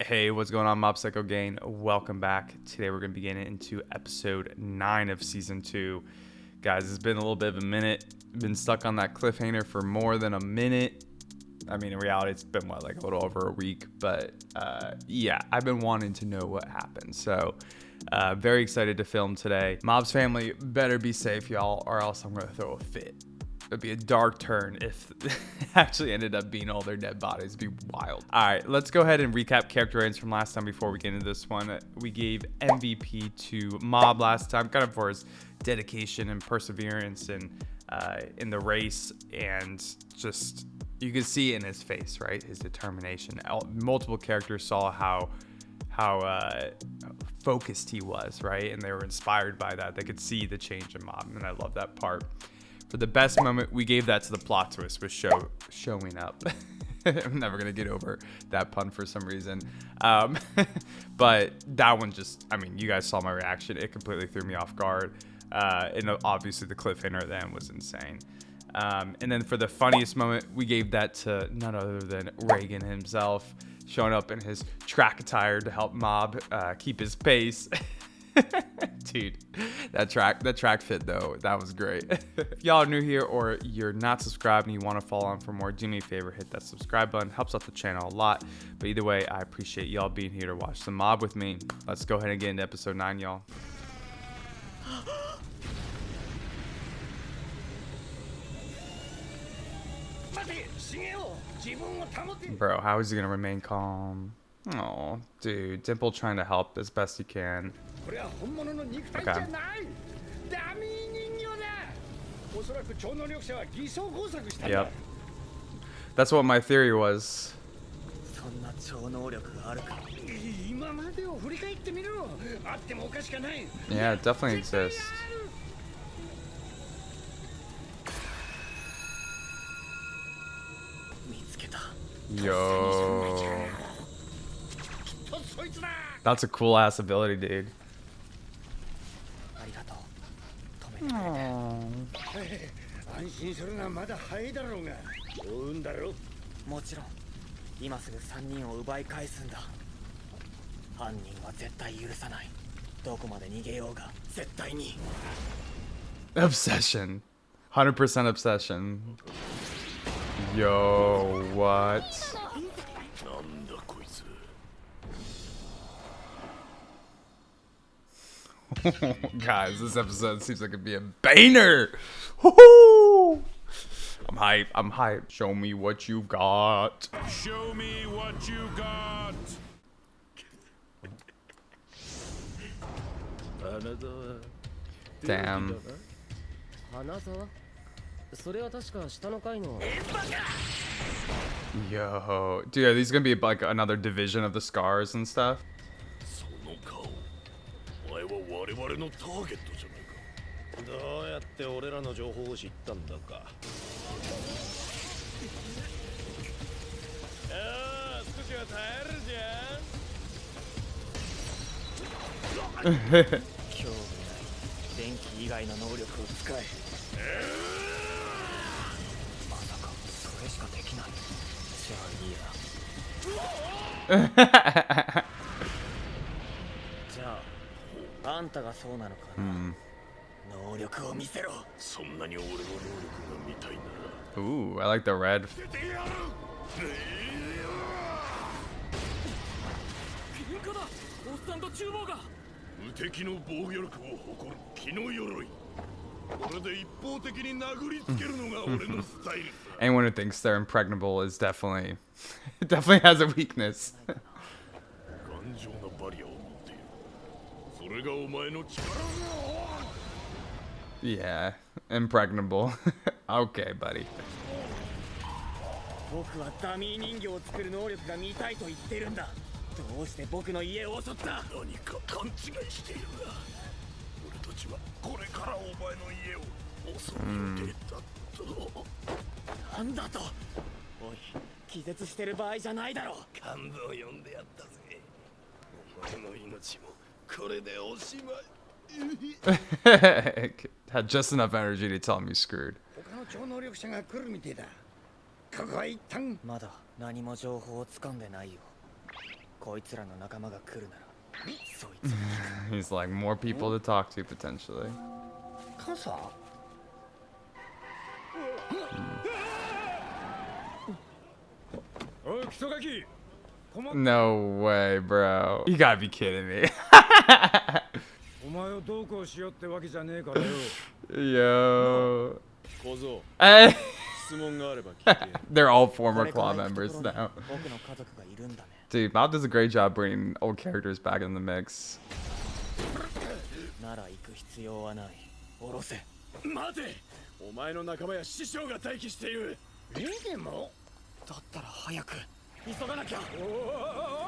Hey, what's going on, Mob Psycho Gang? Welcome back. Today we're going to be getting into episode 9 of season 2. Guys, it's been a little bit of a minute. Been stuck on that cliffhanger for more than a minute. I mean, in reality, it's been, like a little over a week. But, yeah, I've been wanting to know what happened. So, very excited to film today. Mob's family better be safe, y'all, or else I'm going to throw a fit. It'd be a dark turn if it actually ended up being all their dead bodies. It'd be wild. All right, let's go ahead and recap character ratings from last time before we get into this one. We gave MVP to Mob last time, kind of for his dedication and perseverance and in the race, and just you could see it in his face, right? His determination. Multiple characters saw how focused he was, right? And they were inspired by that. They could see the change in Mob, and I love that part. For the best moment, we gave that to the plot twist with showing up. I'm never going to get over that pun for some reason. But that one just, I mean, you guys saw my reaction. It completely threw me off guard. And obviously the cliffhanger then was insane. And then for the funniest moment, we gave that to none other than Reigen himself, showing up in his track attire to help Mob keep his pace. Dude, that track fit though, that was great. If y'all are new here or you're not subscribed and you want to follow on for more, do me a favor, hit that subscribe button. Helps out the channel a lot. But either way, I appreciate y'all being here to watch some Mob with me. Let's go ahead and get into episode 9, y'all. Bro, how is he gonna remain calm? Oh, dude, Dimple trying to help as best he can. Okay. Yep. That's what my theory was. Yeah, it definitely exists. Yo. That's a cool ass ability, dude. Obsession. 100% obsession. Yo, what? Guys, this episode seems like it'd be a banger. Woo-hoo! I'm hype. I'm hype. Show me what you got. Show me what you got. Damn. Yo, dude, are these gonna be like another division of the scars and stuff? Ooh, I like the red. Anyone who thinks they're impregnable is definitely has a weakness. Yeah, impregnable. Okay, buddy. Had just enough energy to tell him he's screwed. ここは一旦まだ何も情報をつかんでないよこいつらの仲間が来るならそいつ He's like more people to talk to potentially. 傘 おいクソガキ No way, bro. You gotta be kidding me. お前をどうこうしようってわけじゃねえからよ Yo. 小僧 Eh, 質問があれば聞いて They're all こ former れから Claw 行くと members ころに now. 僕の家族がいるんだね Dude, Bob does a great job bringing old characters back in the mix. なら行く必要はない下ろせ待てお前の仲間や師匠が待機しているレゲもだったら早く急がなきゃ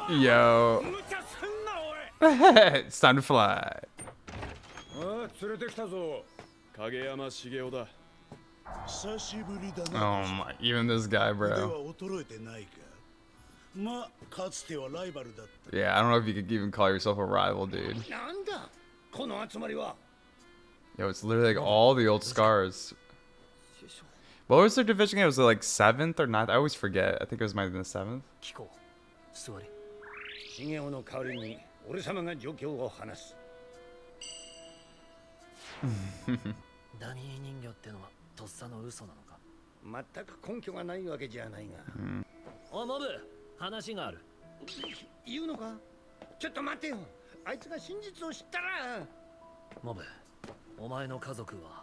Yo. 無茶すんなおい It's time to fly. ああ連れてきたぞ影山茂雄だ久しぶりだな。 Oh my, even this guy, 腕 bro. は衰えてないか。まあ、かつてはライバルだった。 Yeah, I don't know if you could even call yourself a rival, dude. なんだこの集まりは Yo, it's literally like all the old scars. 師匠 What was their division game? Was it like 7th or 9th? I always forget. I think it was might have been the 7th. 聞こう座れ茂雄の代わりに俺様が状況を話す。ダニー人形ってのはとっさの嘘なのか全く根拠がないわけじゃないが。おモブ話がある言うのかちょっと待てよ。あいつが真実を知ったら。モブお前の家族は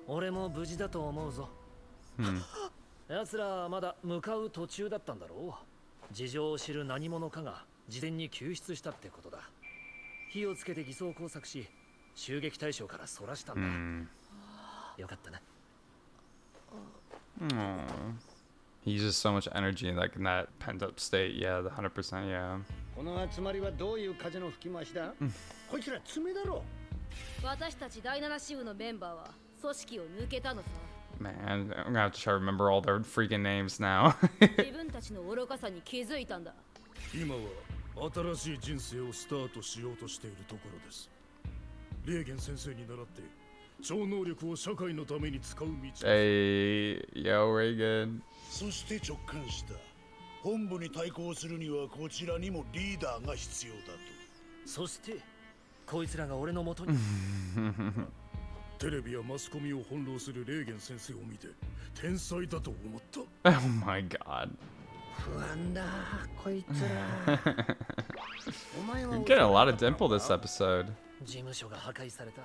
俺も無事だと思うぞ奴らまだ向かう途中だったんだろう事情を知る何者かが事前に救出したってことだ火をつけて偽装工作し襲撃対象からそらしたんだ、 Hmm. よかったな Aww. He uses so much energy in like in that pent up state. Yeah, the 100%. Yeah. この集まりはどういう風の吹き回しだこいつら爪だろ。私たち第7支部のメンバーは組織を抜けたのさ Man, I'm gonna have to try to remember all their freaking names now. 自分たちの愚かさに気づいたんだ今は新しい人生をスタートしようとしているところです。レーゲン先生に倣って超能力を社会のために使う道です。 Hey, yo, Reagan. そして直感した。本部に対抗するにはこちらにもリーダーが必要だと。そしてこいつらが俺の元にテレビやマスコミを翻弄するレーゲン先生を見て天才だと思った。 Oh my god. 不安だこいつら。お前は You're getting a lot of dimple this episode. 事務所が破壊された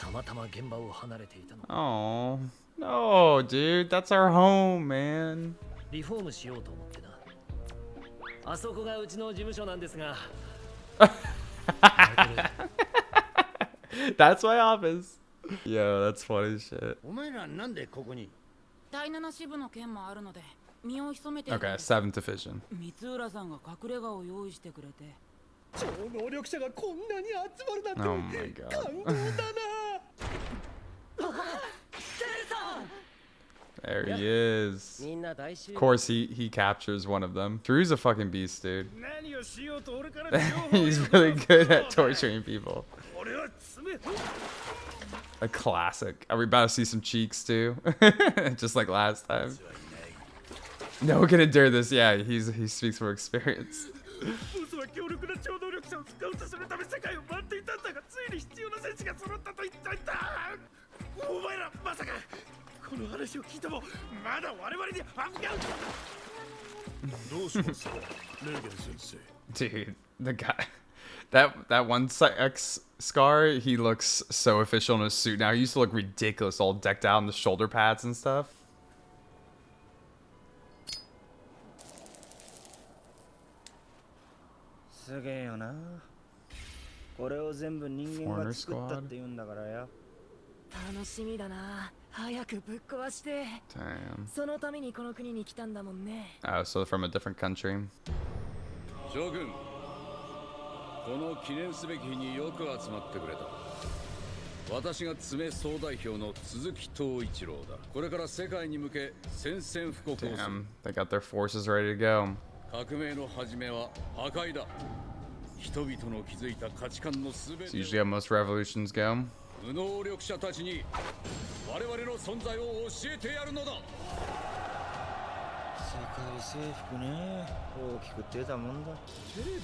たまたま現場を離れていたの Oh, no, dude. That's our home, man. リフォームしようと思ってなあそこがうちの事務所なんですが That's my office. Yo, that's funny as shit. お前らなんでここに。第7支部の件もあるので身を潜めている Okay, 7th division. 光浦さんが隠れ家を用意してくれて超能力者がこんなに集まるなんて Oh my god. 感動だな。 There he is. みんな大集 Of course, he captures one of them. Drew's a fucking beast, dude. 何をしようと俺から情報を He's really good at torturing people. 俺は爪 A classic. Are we about to see some cheeks too? Just like last time. No one can endure this. Yeah, he speaks from experience. ボスは強力な超能力者をスカウトするため世界を回っていたんだがついに必要な戦士が揃ったと言ったんだ。お前らまさかこの話を聞いてもまだ我々に反感。どうしますか、レーゲン先生。 Dude, the guy, that one X scar, he looks so official in his suit now. He used to look ridiculous, all decked out in the shoulder pads and stuff. すげえよな。これを全部人間が作ったって言うんだからよ。楽しみだな早くぶっ壊して Damn. そのためにこの国に来たんだもんね Oh, so from a different country. 将軍この記念すべき日によく集まってくれた。私が爪総代表の鈴木藤一郎だ。これから世界に向け宣戦布告をする。 Damn, they got their forces ready to go. 革命の始めは破壊だ。人々の築いた価値観のすべ It's て usually how most revolutions go. 無能力者たちに我々の存在を教えてやるのだ。世界征服ね。大きく出たもんだ。テレビ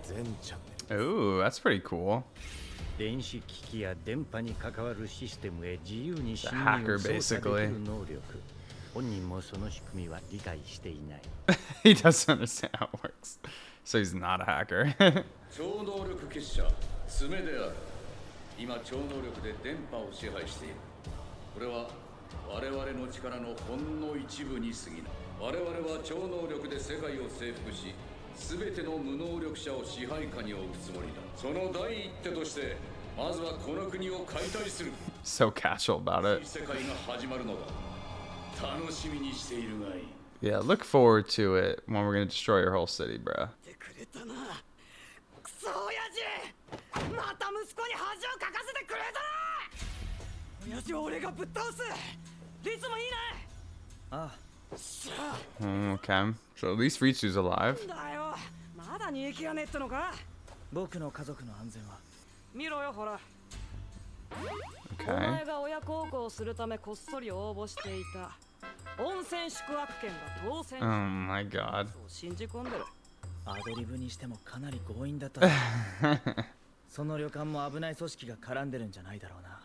全チャンネル Ooh, that's pretty cool. 電子機器や電波に関わるシステムへ自由に侵 hacker, 入を操作でき basically. る能力。本人もその仕組みは理解していない。He doesn't understand how it works. So he's not a hacker. 超能力結社爪である。今超能力で電波を支配している。これは我々の力のほんの一部に過ぎない。我々は超能力で世界を征服し、全ての無能力者を支配下に置くつもりだ。その第一手としてまずはこの国を解体する。 So casual about it. 世界が始まるのだ。楽しみにしているがいい。 Yeah, look forward to it when we're gonna destroy your whole city, bruh. てくれたな。クソ親父。また息子に恥をかかせてくれたな。親父は俺がぶっ倒す。リツもいいね。あしゃあ。Okay. So at least Ritsu's alive. だよ。まだ逃げきらねえってのか。僕の家族の安全は見ろよほら。お Okay. 前が親孝行するためこっそり応募していた温泉宿泊券が当選 Oh my god. そう信じ込んでる。アドリブにしてもかなり強引だった。その旅館も危ない組織が絡んでるんじゃないだろうな。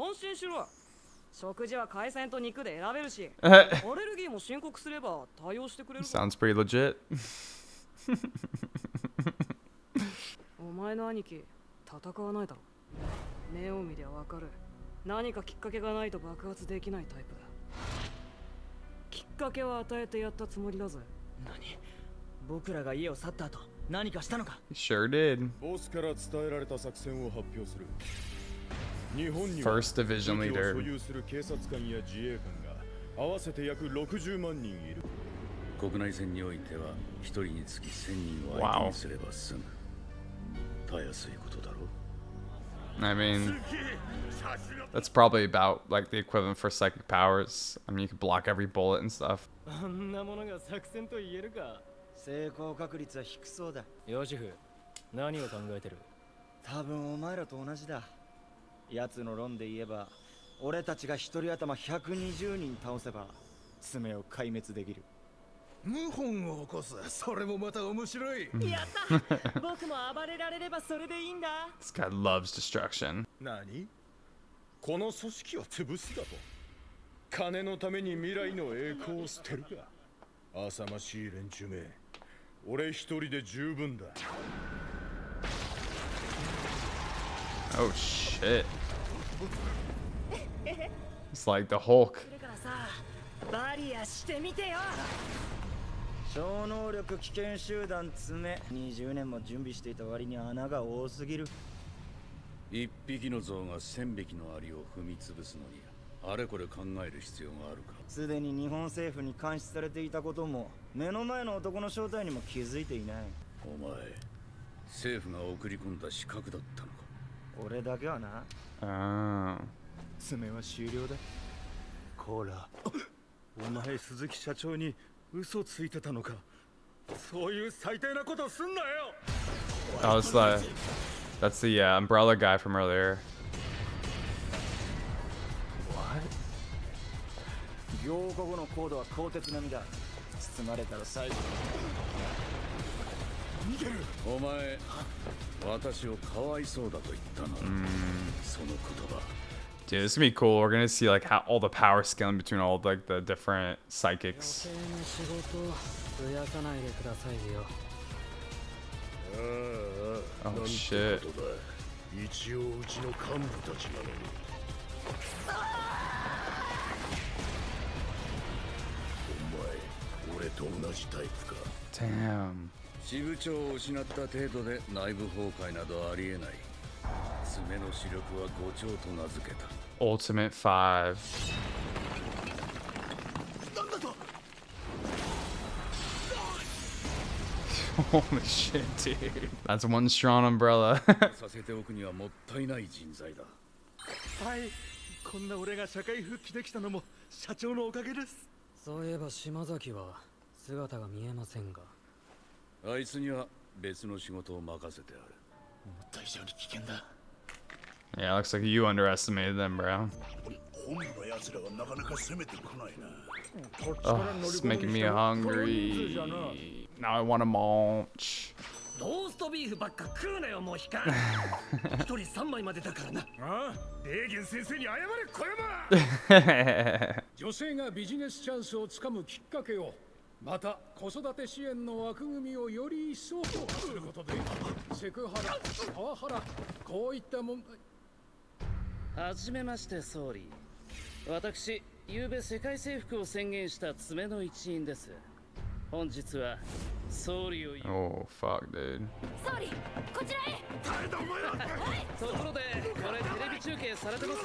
安心しろ。食事は海鮮と肉で選べるし、アレルギーも申告すれば対応してくれる。 Sounds pretty legit. お前の兄貴戦わないだろ。目を見りゃわかる。何かきっかけがないと爆発できないタイプだ。きっかけは与えてやったつもりだぜ。何？僕らが家を去った後何かしたのか？ Sure did. ボスから伝えられた作戦を発表する。日本には First division 武器を leader. 所有する警察官や自衛官が合わせて約60万人いる。国内線においては一人につき1000人を相手にすれば済む。たやすいことだろう。 I mean, that's probably about like the equivalent for psychic powers. I mean, you could block every bullet and stuff. あんなものが作戦と言えるか。成功確率は低そうだ。ヨシフ、何を考えてる？多分お前らと同じだ。奴の論で言えば、俺たちが一人頭120人倒せば爪を壊滅できる。謀反を起こす。それもまた面白い。やった僕も暴れられればそれでいいんだ。 This guy loves destruction. 何？この組織を潰すだと？金のために未来の栄光を捨てるか？浅ましい連中め。俺一人で十分だ。 Oh shit. It's like the Hulk. それからさ、バリアしてみてよ。超能力危険集団爪。20年も準備していた割に穴が多すぎる。一匹の象が1000匹のアリを踏み潰すのにあれこれ考える必要があるか。すでに日本政府に監視されていたことも目の前の男の正体にも気づいていない。お前政府が送り込んだ資格だったのか。俺だけはな。 Oh. 爪は終了だ。こら、お前鈴木社長に嘘ついてたのか。そういう最低なことすんなよ。 Oh, that's the umbrella guy from earlier. 凝固後のコードは鋼鉄並みだ。包まれたら最後。お前私をかわいそうだと言ったな。その言葉。 Dude, this is gonna be cool. We're gonna see like how all the power scaling between all like the different psychics. 余計な仕事増やさないでくださいよ。ああ、 Oh なんて shit. ことだ。一応うちの幹部たちなのに。お前、俺と同じタイプか。 Damn. 支部長を失った程度で内部崩壊などありえない。爪の視力は5丁と名付けた。 Ultimate 5. Holy shit, dude. That's one strong umbrella. させておくにはもったいない人材だ。はい。こんな俺が社会復帰できたのも社長のおかげです。そういえば島崎は姿が見えませんが。あいつには別の仕事を任せてある。思った以上に危険だ。Yeah, looks like you underestimated them, bro. 本部の奴らはなかなか攻めてこないな。 Oh, it's making me hungry. Now I want to munch. ローストビーフばっか食うなよもうひか一人3枚までだからな。ああ、レーゲン先生に謝れ小山。女性がビジネスチャンスをつかむきっかけを、また子育て支援の枠組みをより一層強化することで、セクハラ、パワハラ、こういった問題。はじめまして総理。私、昨べ世界征服を宣言した爪の一員です。本日は総理を。 Oh fuck, dude. 総理こちらへ。誰だお前ら。ところでこれテレビ中継されてます？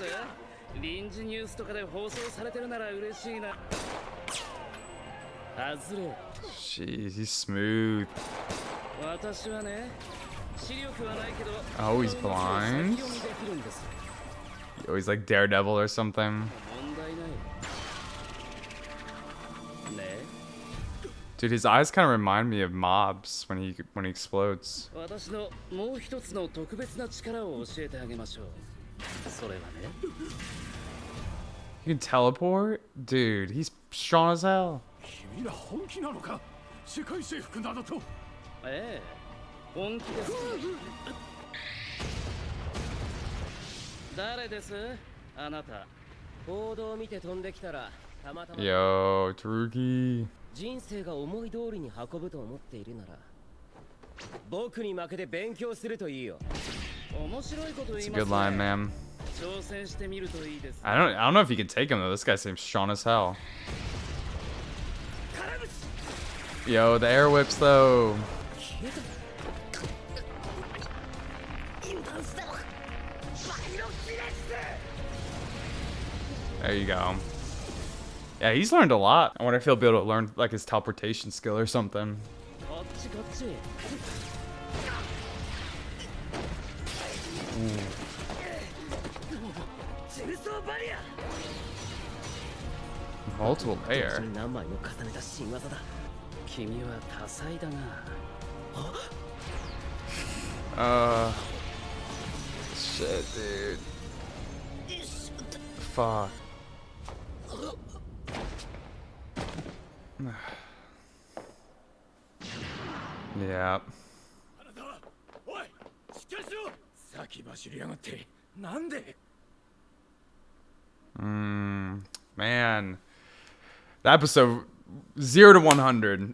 臨時ニュースとかで放送されてるなら嬉しいな。外れ。 Jeez, he's smooth. 私はね、視力はないけど。 Oh, he's blind. 先読みできるんです。 Oh, he's like Daredevil or something. 問題ない。ね。 Dude, his eyes kind of remind me of Mob's when he explodes. 私のもう一つの特別な力を教えてあげましょう。それはね。 You can teleport? Dude, he's strong as hell. 君ら本気なのか。世界征服などと。ええ、本気です。誰です？あなた。報道を見て飛んできたらたまたま。 Yo, Taruki. 人生が思い通りに運ぶと思っているなら僕に負けて勉強するといいよ。面白いこと言 It's い a ます good line, ね。 man. 挑戦してみるといいです。 I don't know if he can take him though. This guy seems strong as hell. Yo, the air whips though. There you go. Yeah, he's learned a lot. I wonder if he'll be able to learn like his teleportation skill or something. こっちこっち。 Multiple layer. 何枚も重ねた新技だ。君は多彩だな。 Shit, dude. Fuck. Yeah. おい、しっかりしろ。先走りやがって。なんで。 Man. The episode 0 to 100.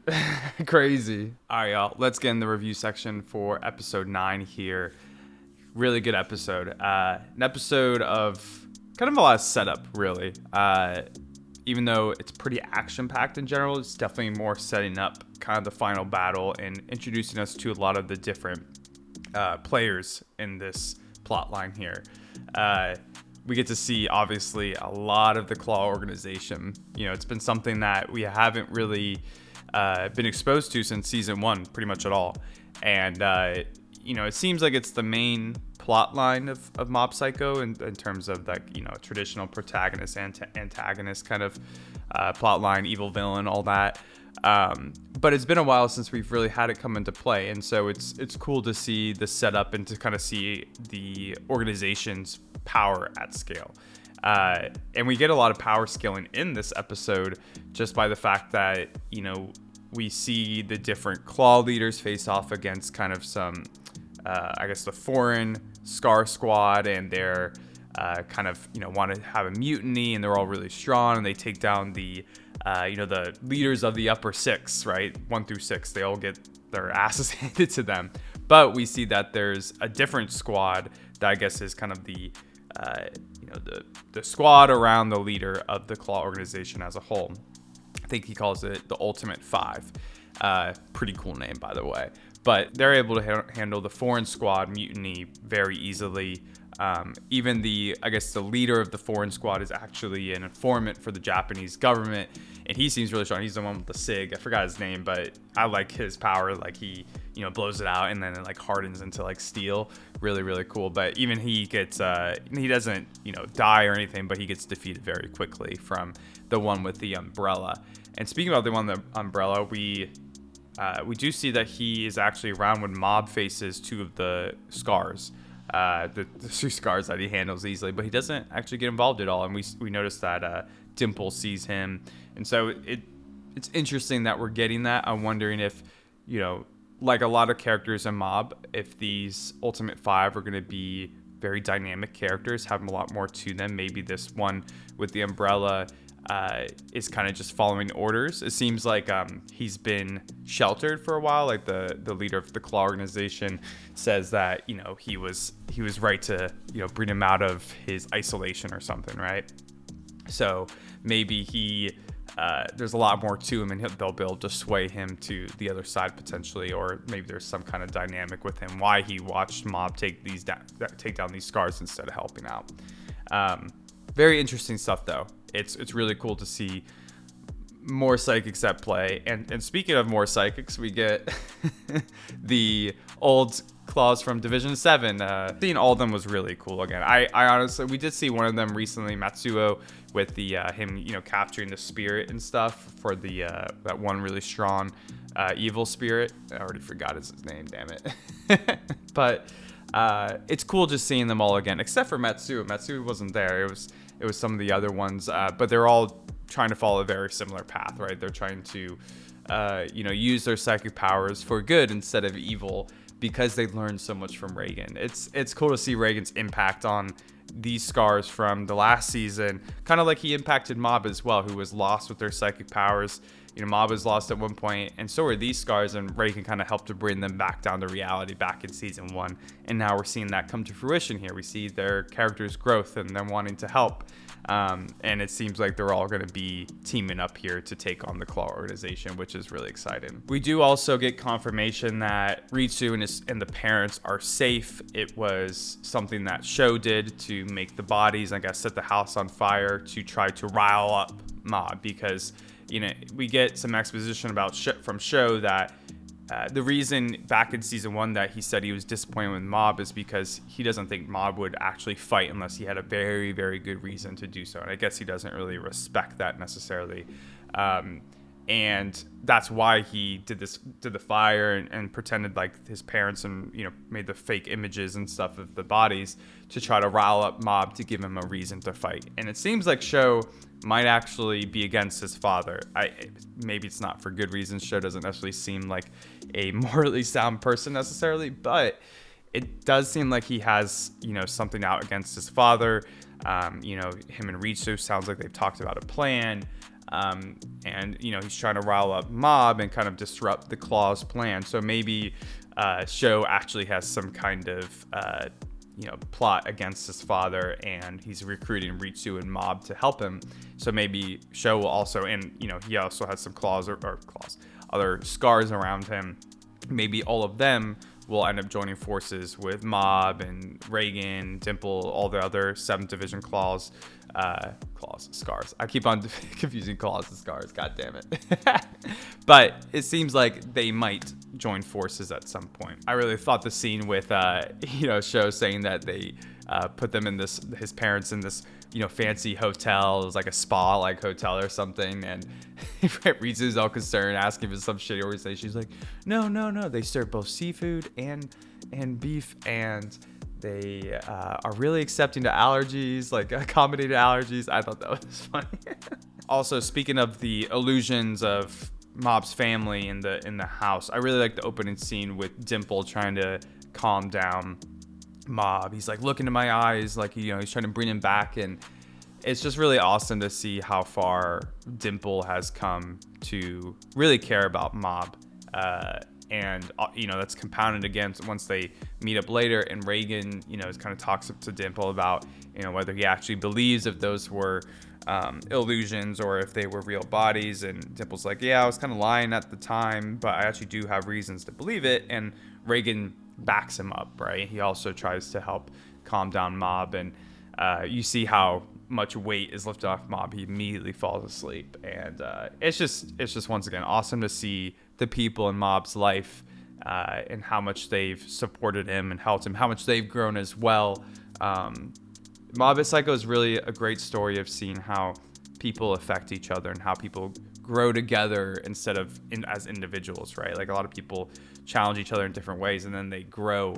Crazy. All right, y'all. Let's get in the review section for episode 9 here. Really good episode. An episode of kind of a lot of setup, really. Even though it's pretty action-packed in general, it's definitely more setting up kind of the final battle and introducing us to a lot of the different players in this plot line here. We get to see, obviously, a lot of the Claw organization. You know, it's been something that we haven't really been exposed to since season 1, pretty much at all. And, you know, it seems like it's the main plot line of Mob Psycho in terms of, like, you know, traditional protagonist, antagonist kind of plot line, evil villain, all that. But it's been a while since we've really had it come into play. And so it's cool to see the setup and to kind of see the organization's power at scale. And we get a lot of power scaling in this episode just by the fact that, you know, we see the different Claw leaders face off against kind of some, I guess, the foreign Scar Squad, and they're kind of, you know, want to have a mutiny, and they're all really strong, and they take down the, you know, the leaders of the upper 6, right? 1 through 6, they all get their asses handed to them. But we see that there's a different squad that I guess is kind of the, you know, the squad around the leader of the Claw organization as a whole. I think he calls it the Ultimate 5. Pretty cool name, by the way. But they're able to handle the foreign squad mutiny very easily. Even I guess the leader of the foreign squad is actually an informant for the Japanese government, and he seems really strong. He's the one with the SIG. I forgot his name, but I like his power. Like, he, you know, blows it out and then it like hardens into like steel. Really, really cool. But even he gets, he doesn't, you know, die or anything, but he gets defeated very quickly from the one with the umbrella. And speaking about the one with the umbrella, we do see that he is actually around when Mob faces 2 of the Scars. the two scars that he handles easily, but he doesn't actually get involved at all. And we notice that Dimple sees him, and so it's interesting that we're getting that. I'm wondering if, you know, like a lot of characters in Mob, if these Ultimate 5 are going to be very dynamic characters, have a lot more to them. Maybe this one with the umbrella is kind of just following orders. It seems like he's been sheltered for a while. Like the leader of the Claw organization says that, you know, he was right to, you know, bring him out of his isolation or something, right? So maybe there's a lot more to him, and they'll be able to sway him to the other side potentially, or maybe there's some kind of dynamic with him why he watched Mob take down these scars instead of helping out. Very interesting stuff though. It's really cool to see more psychics at play. And speaking of more psychics, we get the old Claws from Division 7. Seeing all of them was really cool again. I honestly, we did see one of them recently, Matsuo, with the him, you know, capturing the spirit and stuff for the that one really strong evil spirit. I already forgot his name, damn it. But it's cool just seeing them all again, except for Matsuo. Matsuo wasn't there. It was some of the other ones, but they're all trying to follow a very similar path, right? They're trying to, you know, use their psychic powers for good instead of evil, because they learned so much from Reigen. It's cool to see Reigen's impact on these scars from the last season, kind of like he impacted Mob as well, who was lost with their psychic powers. You know, Mob was lost at one point, and so were these scars, and Reigen kind of helped to bring them back down to reality back in season 1. And now we're seeing that come to fruition here. We see their characters' growth and them wanting to help. And it seems like they're all going to be teaming up here to take on the Claw organization, which is really exciting. We do also get confirmation that Ritsu and the parents are safe. It was something that Sho did to make the bodies, I guess, set the house on fire to try to rile up Mob, because, you know, we get some exposition about from Sho that the reason back in season 1 that he said he was disappointed with Mob is because he doesn't think Mob would actually fight unless he had a very, very good reason to do so. And I guess he doesn't really respect that necessarily. And that's why he did the fire and pretended like his parents, and, you know, made the fake images and stuff of the bodies to try to rile up Mob to give him a reason to fight. And it seems like Sho might actually be against his father. Maybe it's not for good reasons. Sho doesn't necessarily seem like a morally sound person necessarily, but it does seem like he has, you know, something out against his father. You know, him and Ritsu sounds like they've talked about a plan. And, you know, he's trying to rile up Mob and kind of disrupt the Claw's plan. So maybe Sho actually has some kind of, you know, plot against his father, and he's recruiting Ritsu and Mob to help him. So maybe Sho will also, and, you know, he also has some other scars around him. Maybe all of them will end up joining forces with Mob and Reigen, Dimple, all the other 7th Division scars. I keep on confusing claws and scars. God damn it. But it seems like they might join forces at some point. I really thought the scene with, you know, Sho saying that they put them in his parents in this, you know, fancy hotel. It was like a spa-like hotel or something. And Ritsu's all concerned, asking for some shitty organization. She's like, no. They serve both seafood and beef, and they are really accepting to allergies, like accommodated allergies. I thought that was funny. Also, speaking of the illusions of Mob's family in the house, I really like the opening scene with Dimple trying to calm down Mob. He's like, look into my eyes, like, you know, he's trying to bring him back, and it's just really awesome to see how far Dimple has come to really care about Mob. And, you know, that's compounded again once they meet up later, and Reigen, you know, kind of talks up to Dimple about, you know, whether he actually believes if those were illusions or if they were real bodies. And Dimple's like, yeah, I was kind of lying at the time, but I actually do have reasons to believe it. And Reigen backs him up, right? He also tries to help calm down Mob, and you see how much weight is lifted off Mob. He immediately falls asleep, and it's just once again awesome to see the people in Mob's life and how much they've supported him and helped him, how much they've grown as well. Mob Psycho is really a great story of seeing how people affect each other and how people grow together instead of as individuals, right? Like, a lot of people challenge each other in different ways, and then they grow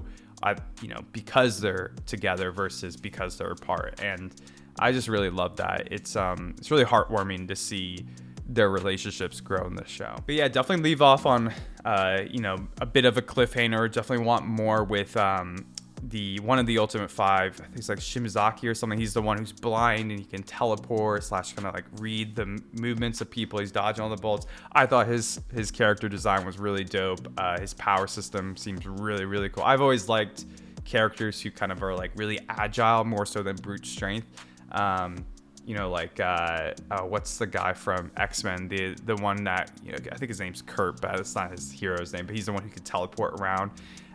because they're together versus because they're apart. And I just really love that. It's really heartwarming to see their relationships grow in this show. But yeah, definitely leave off on a bit of a cliffhanger. Definitely want more with one of the Ultimate Five. I think it's like Shimazaki or something. He's the one who's blind and he can teleport / kind of like read the movements of people. He's dodging all the bullets. I thought his character design was really dope. His power system seems really, really cool. I've always liked characters who kind of are like really agile, more so than brute strength. What's the guy from X-Men? The one that, I think his name's Kurt, but it's not his hero's name, but he's the one who can teleport around.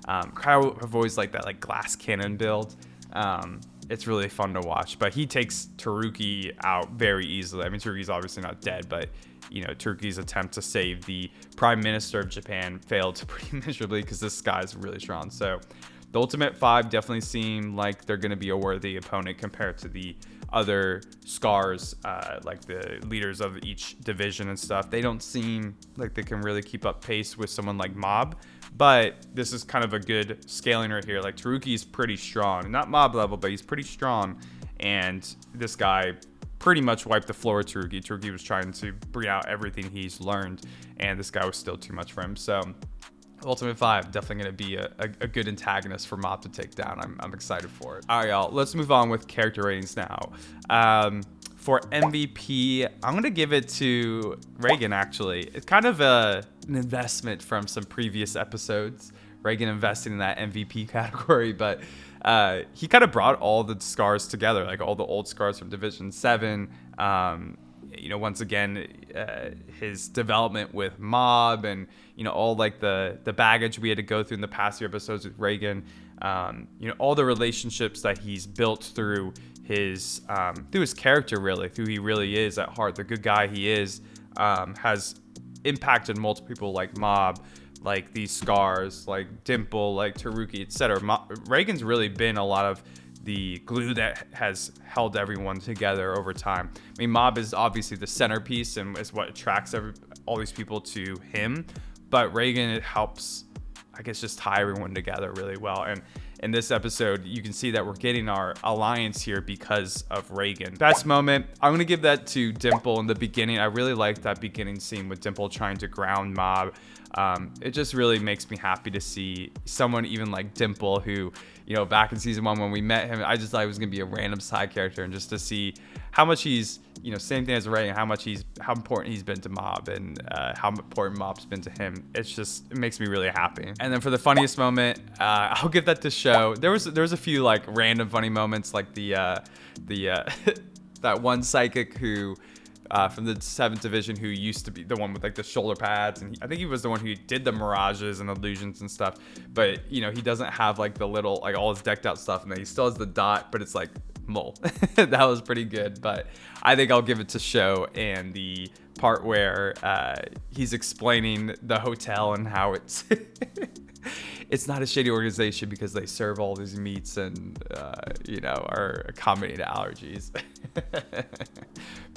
I've always liked that like glass cannon build. It's really fun to watch, but he takes Taruki out very easily. I mean, Taruki's obviously not dead, but Taruki's attempt to save the Prime Minister of Japan failed pretty miserably because this guy's really strong. So the Ultimate Five definitely seem like they're going to be a worthy opponent compared to the other Scars, like the leaders of each division and stuff. They don't seem like they can really keep up pace with someone like Mob, but this is kind of a good scaling right here. Like Taruki's pretty strong, not Mob level, but he's pretty strong, and this guy pretty much wiped the floor with Taruki. Taruki was trying to bring out everything he's learned, and this guy was still too much for him. So Ultimate Five definitely going to be a good antagonist for Mob to take down. I'm excited for it. All right, y'all. Let's move on with character ratings now. For MVP, I'm going to give it to Reigen, actually. It's kind of an investment from some previous episodes. Reigen investing in that MVP category, but he kind of brought all the Scars together, like all the old Scars from Division 7. Once again, his development with Mob and, all like the baggage we had to go through in the past few episodes with Reigen, all the relationships that he's built through his character, really, who he really is at heart, the good guy he is, has impacted multiple people like Mob, like these Scars, like Dimple, like Taruki, etc. Reigen's really been a lot of the glue that has held everyone together over time. I mean, Mob is obviously the centerpiece and is what attracts all these people to him, but Reigen, it helps, I guess, just tie everyone together really well. And in this episode, you can see that we're getting our alliance here because of Reigen. Best moment, I'm gonna give that to Dimple in the beginning. I really like that beginning scene with Dimple trying to ground Mob. It just really makes me happy to see someone even like Dimple, who, back in season 1 when we met him, I just thought he was gonna be a random side character, and just to see how much he's, same thing as Reigen, how important he's been to Mob, and how important Mob's been to him. It makes me really happy. And then for the funniest moment, I'll give that to Sho. There was a few like random funny moments, like the that one psychic who, from the 7th division, who used to be the one with like the shoulder pads, and I think he was the one who did the mirages and illusions and stuff, but he doesn't have like the little, like all his decked out stuff, and then he still has the dot, but it's like mole. That was pretty good. But I think I'll give it to Sho and the part where he's explaining the hotel and how it's it's not a shady organization because they serve all these meats and are accommodating to allergies.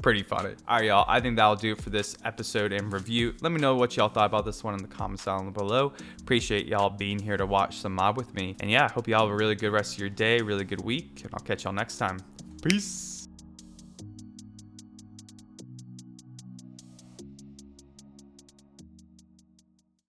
Pretty funny. All right, y'all, I think that'll do it for this episode and review. Let me know what y'all thought about this one in the comments down below. Appreciate y'all being here to watch some Mob with me. And yeah, I hope y'all have a really good rest of your day, really good week, and I'll catch y'all next time. Peace.